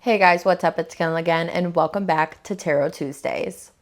Hey guys, what's up? It's Kendall again, and welcome back to Tarot Tuesdays.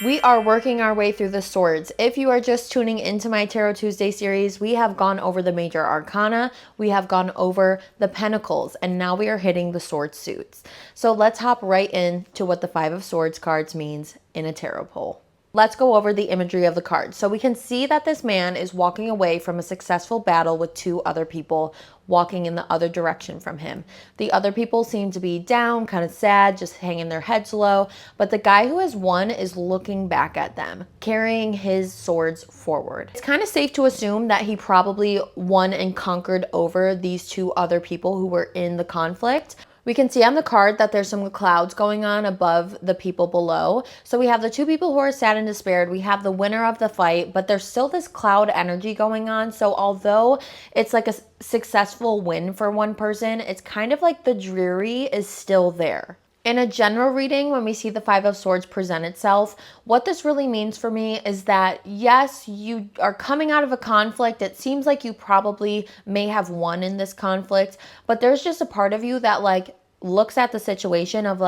We are working our way through the swords. If you are just tuning into my Tarot Tuesday series, we have gone over the major arcana, we have gone over the pentacles, and now we are hitting the sword suits. So let's hop right into what the Five of Swords cards means in a tarot pull. Let's go over the imagery of the cards. So we can see that this man is walking away from a successful battle with two other people walking in the other direction from him. The other people seem to be down, kind of sad, just hanging their heads low. But the guy who has won is looking back at them, carrying his swords forward. It's kind of safe to assume that he probably won and conquered over these two other people who were in the conflict. We can see on the card that there's some clouds going on above the people below. So we have the two people who are sad and despaired. We have the winner of the fight, but there's still this cloud energy going on. So although it's like a successful win for one person, it's kind of like the dreary is still there. In a general reading, when we see the Five of Swords present itself, what this really means for me is that, yes, you are coming out of a conflict. It seems like you probably may have won in this conflict, but there's just a part of you that looks at the situation of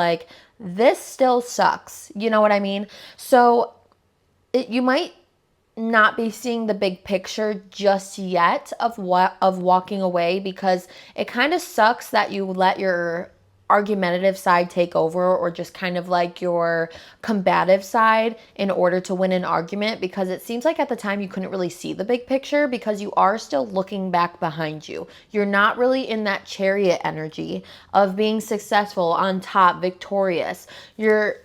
this still sucks. You know what I mean? So you might not be seeing the big picture just yet of walking away, because it kind of sucks that you let your argumentative side take over, or just kind of like your combative side in order to win an argument, because it seems like at the time you couldn't really see the big picture because you are still looking back behind you. You're not really in that chariot energy of being successful, on top, victorious. You're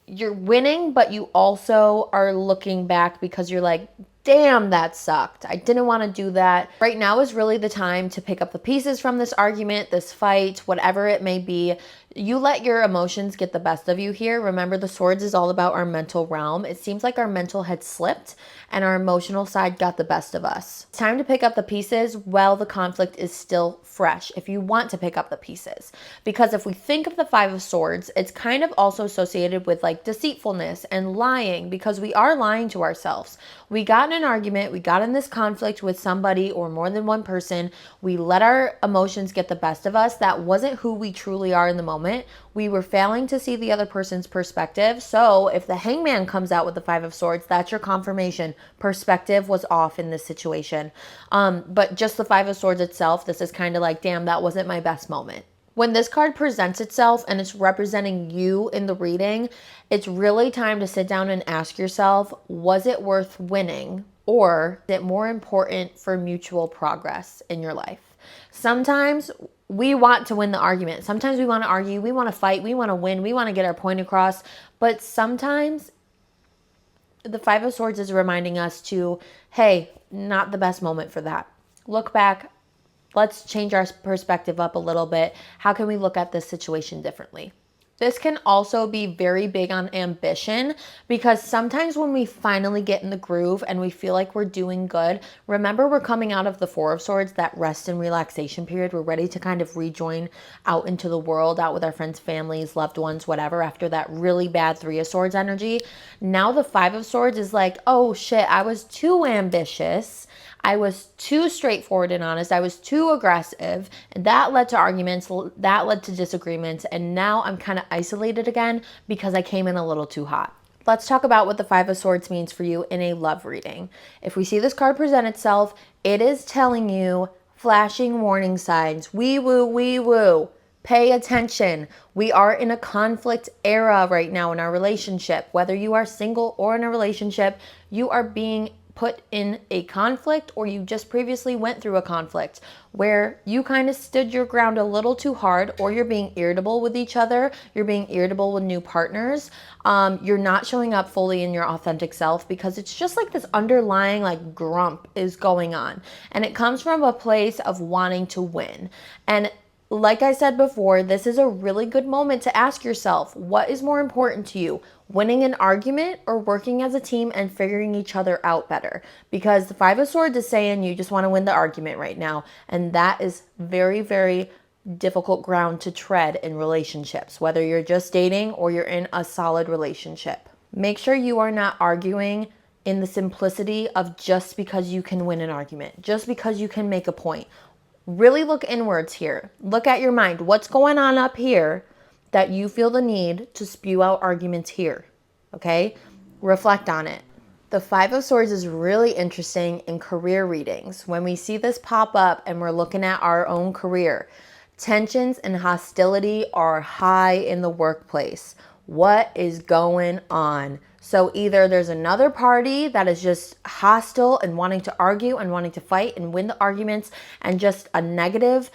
winning, but you also are looking back because you're like, damn, that sucked. I didn't want to do that. Right now is really the time to pick up the pieces from this argument, this fight, whatever it may be. You let your emotions get the best of you here. Remember, the swords is all about our mental realm. It seems like our mental had slipped and our emotional side got the best of us. It's time to pick up the pieces while the conflict is still fresh, if you want to pick up the pieces. Because if we think of the Five of Swords, it's kind of also associated with deceitfulness and lying, because we are lying to ourselves. We got in an argument, we got in this conflict with somebody or more than one person. We let our emotions get the best of us. That wasn't who we truly are in the moment. We were failing to see the other person's perspective. So if the Hangman comes out with the Five of Swords, that's your confirmation. Perspective was off in this situation. But just the Five of Swords itself, this is kind of like, damn, that wasn't my best moment. When this card presents itself and it's representing you in the reading, it's really time to sit down and ask yourself, was it worth winning? Or is it more important for mutual progress in your life? Sometimes we want to win the argument. Sometimes we want to argue, we want to fight, we want to win, we want to get our point across. But sometimes the Five of Swords is reminding us to, hey, not the best moment for that. Look back. Let's change our perspective up a little bit. How can we look at this situation differently? This can also be very big on ambition, because sometimes when we finally get in the groove and we feel like we're doing good, remember, we're coming out of the Four of Swords, that rest and relaxation period. We're ready to kind of rejoin out into the world, out with our friends, families, loved ones, whatever, after that really bad Three of Swords energy. Now the Five of Swords is like, oh shit, I was too ambitious. I was too straightforward and honest. I was too aggressive. And that led to arguments. That led to disagreements. And now I'm kind of isolated again because I came in a little too hot. Let's talk about what the Five of Swords means for you in a love reading. If we see this card present itself, it is telling you flashing warning signs. Wee woo, wee woo. Pay attention. We are in a conflict era right now in our relationship. Whether you are single or in a relationship, you are being put in a conflict, or you just previously went through a conflict where you kind of stood your ground a little too hard, or you're being irritable with each other, you're being irritable with new partners, you're not showing up fully in your authentic self, because it's just like this underlying grump is going on, and it comes from a place of wanting to win. And like I said before, this is a really good moment to ask yourself, what is more important to you? Winning an argument or working as a team and figuring each other out better? Because the Five of Swords is saying you just want to win the argument right now. And that is very, very difficult ground to tread in relationships, whether you're just dating or you're in a solid relationship. Make sure you are not arguing in the simplicity of just because you can win an argument, just because you can make a point. Really look inwards here. Look at your mind. What's going on up here that you feel the need to spew out arguments here, okay? Reflect on it. The Five of Swords is really interesting in career readings. When we see this pop up and we're looking at our own career, tensions and hostility are high in the workplace. What is going on? So either there's another party that is just hostile and wanting to argue and wanting to fight and win the arguments and just a negative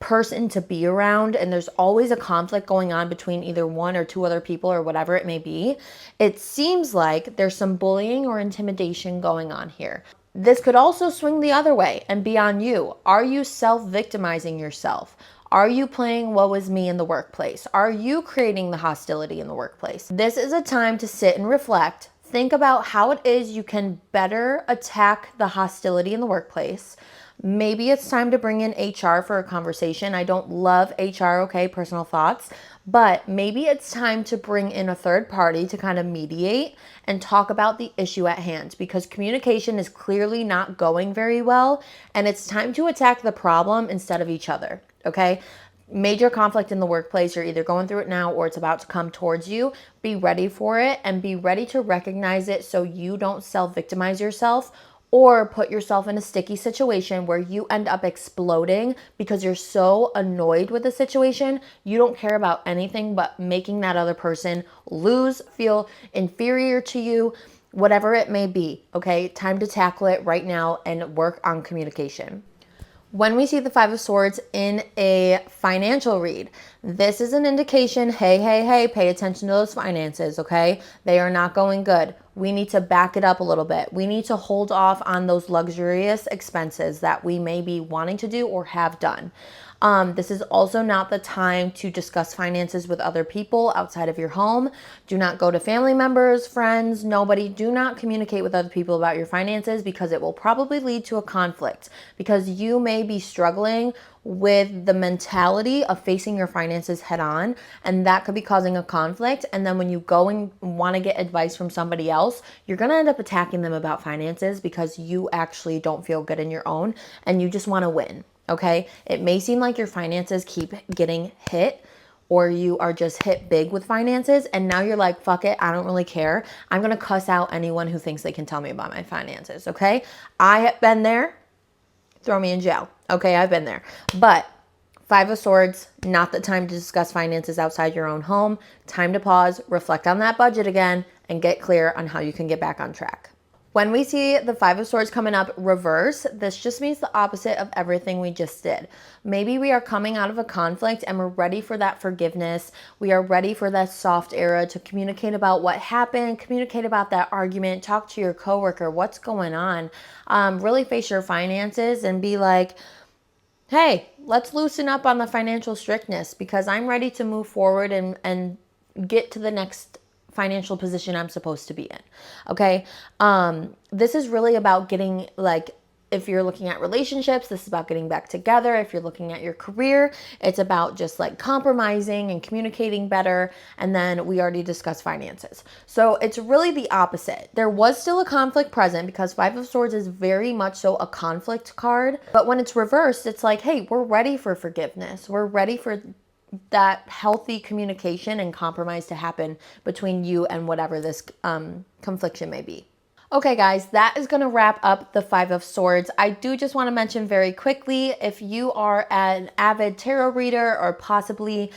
person to be around, and there's always a conflict going on between either one or two other people or whatever it may be. It seems like there's some bullying or intimidation going on here. This could also swing the other way and be on you. Are you self-victimizing yourself? Are you playing woe is me in the workplace? Are you creating the hostility in the workplace? This is a time to sit and reflect. Think about how it is you can better attack the hostility in the workplace. Maybe it's time to bring in HR for a conversation. I don't love HR, okay, personal thoughts, but maybe it's time to bring in a third party to kind of mediate and talk about the issue at hand, because communication is clearly not going very well, and it's time to attack the problem instead of each other, okay? Major conflict in the workplace, you're either going through it now or it's about to come towards you. Be ready for it and be ready to recognize it so you don't self-victimize yourself or put yourself in a sticky situation where you end up exploding because you're so annoyed with the situation. You don't care about anything but making that other person lose, feel inferior to you, whatever it may be, okay? Time to tackle it right now and work on communication. When we see the Five of Swords in a financial read, this is an indication, hey, pay attention to those finances, okay? They are not going good. We need to back it up a little bit. We need to hold off on those luxurious expenses that we may be wanting to do or have done. This is also not the time to discuss finances with other people outside of your home. Do not go to family members, friends, nobody. Do not communicate with other people about your finances because it will probably lead to a conflict, because you may be struggling with the mentality of facing your finances head on, and that could be causing a conflict. And then when you go and want to get advice from somebody else, you're going to end up attacking them about finances because you actually don't feel good in your own and you just want to win. Okay, it may seem like your finances keep getting hit, or you are just hit big with finances, and now you're like, fuck it, I don't really care. I'm gonna cuss out anyone who thinks they can tell me about my finances, okay? I have been there. Throw me in jail. Okay, I've been there. But Five of Swords, not the time to discuss finances outside your own home. Time to pause, reflect on that budget again, and get clear on how you can get back on track. When we see the Five of Swords coming up reverse, this just means the opposite of everything we just did. Maybe we are coming out of a conflict and we're ready for that forgiveness. We are ready for that soft era to communicate about what happened, communicate about that argument, talk to your coworker, what's going on. Really face your finances and be like, hey, let's loosen up on the financial strictness because I'm ready to move forward and get to the next financial position I'm supposed to be in. Okay. This is really about getting, like, if you're looking at relationships, this is about getting back together. If you're looking at your career, it's about just like compromising and communicating better. And then we already discussed finances. So it's really the opposite. There was still a conflict present because Five of Swords is very much so a conflict card. But when it's reversed, it's like, hey, we're ready for forgiveness. We're ready for that healthy communication and compromise to happen between you and whatever this confliction may be. Okay, guys, that is going to wrap up the Five of Swords. I do just want to mention very quickly, if you are an avid tarot reader or possibly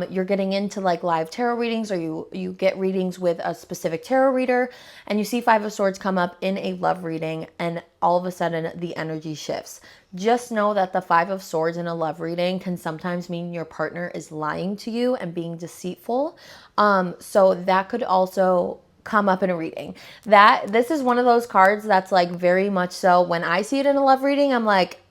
you're getting into like live tarot readings, or you get readings with a specific tarot reader and you see Five of Swords come up in a love reading and all of a sudden the energy shifts, just know that the Five of Swords in a love reading can sometimes mean your partner is lying to you and being deceitful. So that could also come up in a reading. This is one of those cards that's like very much so, when I see it in a love reading, I'm like,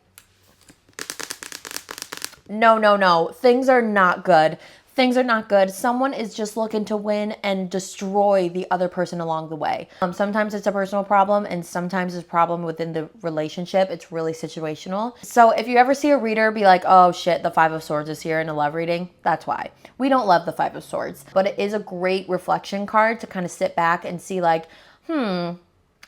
no, things are not good. Things are not good. Someone is just looking to win and destroy the other person along the way. Sometimes it's a personal problem and sometimes it's a problem within the relationship. It's really situational. So if you ever see a reader be like, oh shit, the Five of Swords is here in a love reading, that's why. We don't love the Five of Swords, but it is a great reflection card to kind of sit back and see like, am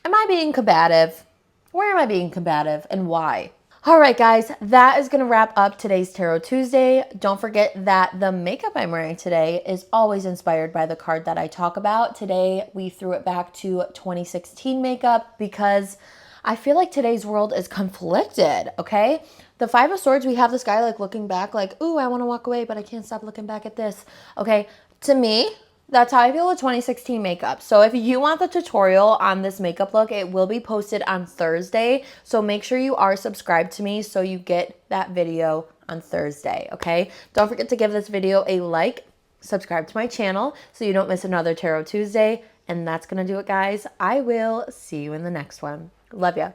I being combative? Where am I being combative and why? All right, guys, that is going to wrap up today's Tarot Tuesday. Don't forget that the makeup I'm wearing today is always inspired by the card that I talk about. Today, we threw it back to 2016 makeup because I feel like today's world is conflicted, okay? The Five of Swords, we have this guy like looking back like, ooh, I want to walk away, but I can't stop looking back at this. Okay, to me, that's how I feel with 2016 makeup. So if you want the tutorial on this makeup look, it will be posted on Thursday. So make sure you are subscribed to me so you get that video on Thursday, okay? Don't forget to give this video a like, subscribe to my channel so you don't miss another Tarot Tuesday. And that's going to do it, guys. I will see you in the next one. Love ya.